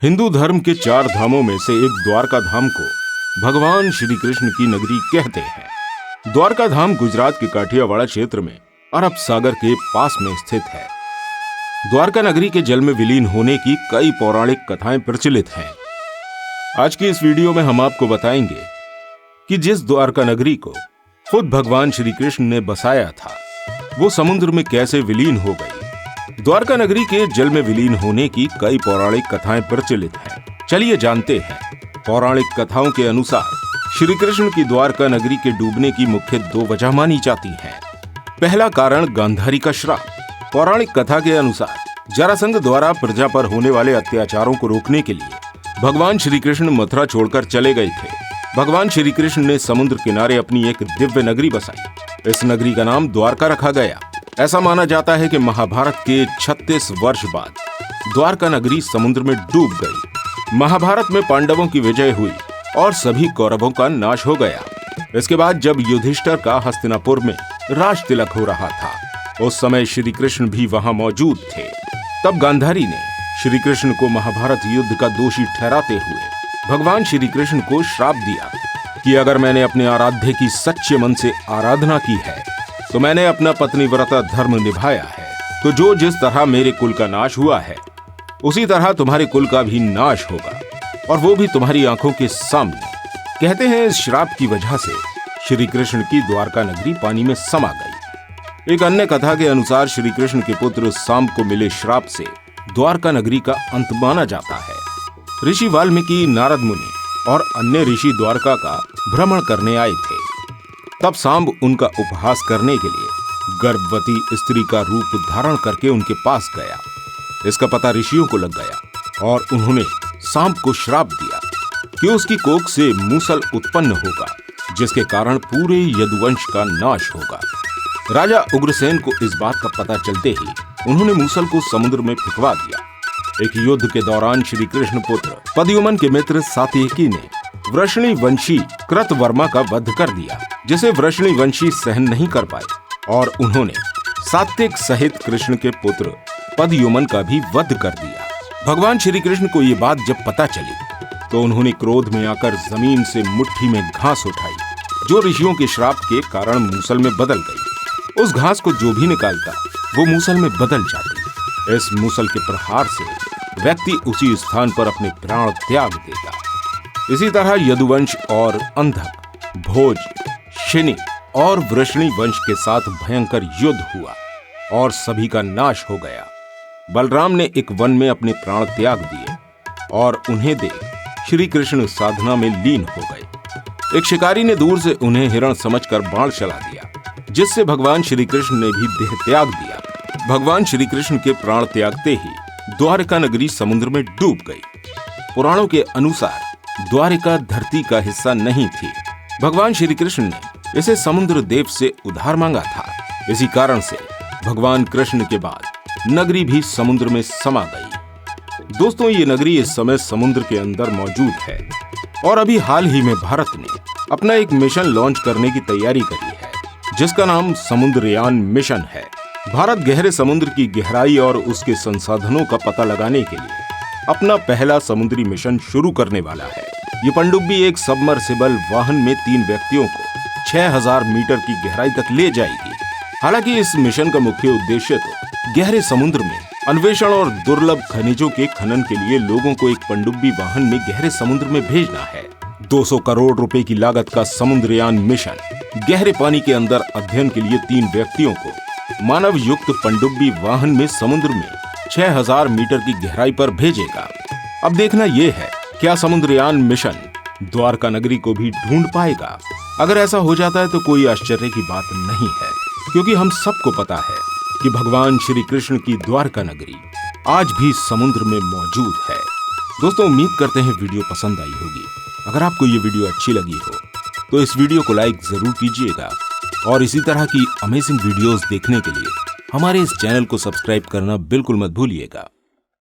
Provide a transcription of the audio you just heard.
हिंदू धर्म के 4 धामों में से एक द्वारका धाम को भगवान श्री कृष्ण की नगरी कहते हैं। द्वारका धाम गुजरात के काठियावाड़ क्षेत्र में अरब सागर के पास में स्थित है। द्वारका नगरी के जल में विलीन होने की कई पौराणिक कथाएं प्रचलित हैं। आज की इस वीडियो में हम आपको बताएंगे कि जिस द्वारका नगरी को खुद भगवान श्री कृष्ण ने बसाया था, वो समुद्र में कैसे विलीन हो गई। द्वारका नगरी के जल में विलीन होने की कई पौराणिक कथाएं प्रचलित हैं। चलिए जानते हैं। पौराणिक कथाओं के अनुसार श्री कृष्ण की द्वारका नगरी के डूबने की मुख्य 2 वजह मानी जाती हैं। पहला कारण गांधारी का श्राप। पौराणिक कथा के अनुसार जरासंध द्वारा प्रजा पर होने वाले अत्याचारों को रोकने के लिए भगवान श्री कृष्ण मथुरा छोड़कर चले गए थे। भगवान श्री कृष्ण ने समुद्र किनारे अपनी एक दिव्य नगरी बसाई। इस नगरी का नाम द्वारका रखा गया। ऐसा माना जाता है कि महाभारत के 36 वर्ष बाद द्वारका नगरी समुद्र में डूब गई। महाभारत में पांडवों की विजय हुई और सभी कौरवों का नाश हो गया। इसके बाद जब युधिष्ठिर का हस्तिनापुर में राज तिलक हो रहा था, उस समय श्री कृष्ण भी वहां मौजूद थे। तब गांधारी ने श्री कृष्ण को महाभारत युद्ध का दोषी ठहराते हुए भगवान श्री कृष्ण को श्राप दिया कि अगर मैंने अपने आराध्य की सच्चे मन से आराधना की है तो मैंने अपना पत्नीव्रता धर्म निभाया है, तो जो जिस तरह मेरे कुल का नाश हुआ है उसी तरह तुम्हारे कुल का भी नाश होगा, और वो भी तुम्हारी आंखों के सामने। कहते हैं इस श्राप की वजह से श्री कृष्ण की द्वारका नगरी पानी में समा गई। एक अन्य कथा के अनुसार श्री कृष्ण के पुत्र सांब को मिले श्राप से द्वारका नगरी का अंत माना जाता है। ऋषि वाल्मीकि, नारद मुनि और अन्य ऋषि द्वारका का भ्रमण करने आए थे। तब सांब उनका उपहास करने के लिए गर्भवती स्त्री का रूप धारण करके उनके पास गया। इसका पता ऋषियों को लग गया और उन्होंने सांब को श्राप दिया कि उसकी कोख से मूसल उत्पन्न होगा, जिसके कारण पूरे यदुवंश का नाश होगा। राजा उग्रसेन को इस बात का पता चलते ही उन्होंने मूसल को समुद्र में फेंकवा दिया। एक युद्ध के दौरान श्री कृष्ण पुत्र पद्युमन के मित्र सात्यकी ने वृषणी वंशी कृतवर्मा का वध कर दिया, जिसे वृषणी वंशी सहन नहीं कर पाए और उन्होंने सात्यक सहित कृष्ण के पुत्र पद्युमन का भी वध कर दिया। भगवान श्री कृष्ण को ये बात जब पता चली तो उन्होंने क्रोध में आकर जमीन से मुट्ठी में घास उठाई, जो ऋषियों के श्राप के कारण मूसल में बदल गई। उस घास को जो भी निकालता वो मूसल में बदल जाती। इस मूसल के प्रहार से व्यक्ति उसी स्थान पर अपने प्राण त्याग देता। इसी तरह यदुवंश और अंधक, भोज, शिनी और वृषणी वंश के साथ भयंकर युद्ध हुआ और सभी का नाश हो गया। बलराम ने एक वन में अपने प्राण त्याग दिए और उन्हें देख श्री कृष्ण साधना में लीन हो गए। एक शिकारी ने दूर से उन्हें हिरण समझकर बाण चला दिया, जिससे भगवान श्री कृष्ण ने भी देह त्याग दिया। भगवान श्री कृष्ण के प्राण त्यागते ही द्वारका नगरी समुद्र में डूब गई। पुराणों के अनुसार द्वारिका धरती का हिस्सा नहीं थी। भगवान श्री कृष्ण ने इसे समुद्र देव से उधार मांगा था। इसी कारण से भगवान कृष्ण के बाद नगरी भी समुद्र में समा गई। दोस्तों, ये नगरी इस समय समुद्र के अंदर मौजूद है और अभी हाल ही में भारत ने अपना एक मिशन लॉन्च करने की तैयारी करी है, जिसका नाम समुद्रयान मिशन है। भारत गहरे समुद्र की गहराई और उसके संसाधनों का पता लगाने के लिए अपना पहला समुद्री मिशन शुरू करने वाला है। ये पनडुब्बी एक सबमर्सिबल वाहन में 3 व्यक्तियों को 6000 मीटर की गहराई तक ले जाएगी। हालांकि इस मिशन का मुख्य उद्देश्य तो गहरे समुद्र में अन्वेषण और दुर्लभ खनिजों के खनन के लिए लोगों को एक पनडुब्बी वाहन में गहरे समुद्र में भेजना है। 200 करोड़ रुपए की लागत का समुद्रयान मिशन गहरे पानी के अंदर अध्ययन के लिए 3 व्यक्तियों को मानव युक्त पनडुब्बी वाहन में समुद्र में 6000 मीटर की गहराई पर भेजेगा। अब देखना यह है, क्या समुद्रयान मिशन द्वारका नगरी को भी ढूंढ पाएगा। अगर ऐसा हो जाता है तो कोई आश्चर्य की बात नहीं है, क्योंकि हम सबको पता है कि भगवान श्री कृष्ण की द्वारका नगरी आज भी समुद्र में मौजूद है। दोस्तों, उम्मीद करते हैं वीडियो पसंद आई होगी। अगर आपको ये वीडियो अच्छी लगी हो तो इस वीडियो को लाइक जरूर कीजिएगा और इसी तरह की अमेजिंग वीडियोस देखने के लिए हमारे इस चैनल को सब्सक्राइब करना बिल्कुल मत भूलिएगा।